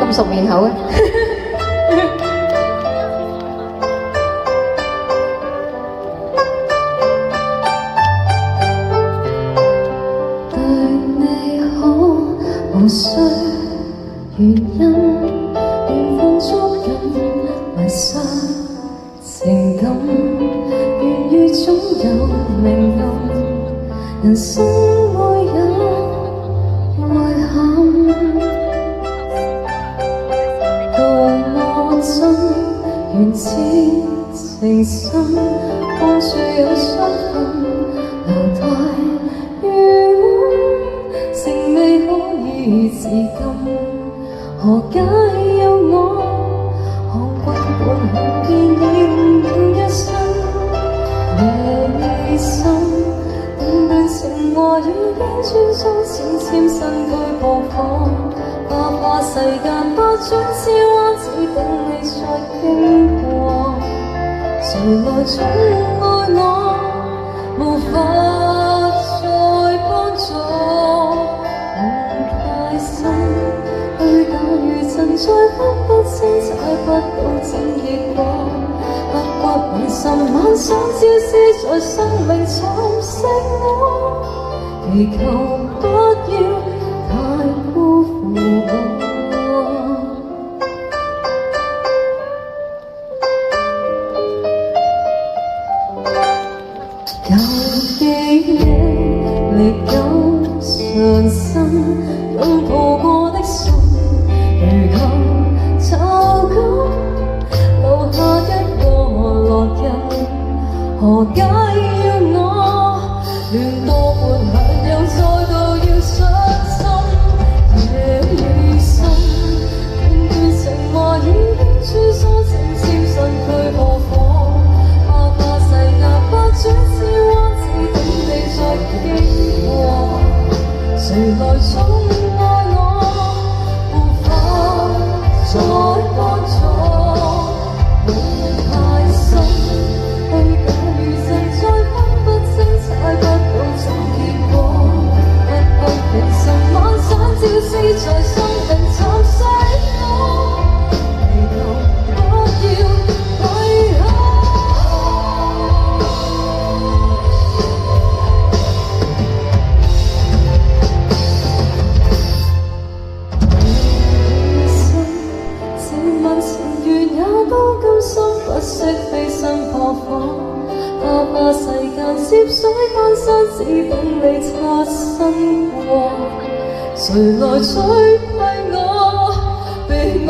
咁熟面口嘅。對你好，無需原因，緣分捉緊，迷失情感，緣遇總有明暗，人生會有遺憾。待我真緣似情深，看住有傷痕留待餘溫，情未可以自禁，何解要我看慣半紅遍已誤一生？夜已深，段段情話語已穿梭千千身軀播放，花花世間百轉千彎，只等你再經過。誰來寵愛我，無法再幫助，夢太深，虛假如真，再分不清，猜不到怎結果。刻骨銘心，晚上照是在生命蠶食我，祈求不要太辜負我。舊記憶歷久常新，擁抱過的心，如舊就咁留下一個烙印。何解要我亂到半晌，又再度要傷心？夜已深，段段情話已經穿梭成千身軀播放，花花世界百轉千彎，只等你再經過。誰來寵愛我，無法再幫助，夢太深，虛假如真，再分不清，猜不到怎結果。刻骨銘心，晚上照是在生命蠶食我，祈求不要遺憾。甘心不惜飛身破火，花花世間涉水翻山，只等你擦身過。誰來取替我，被我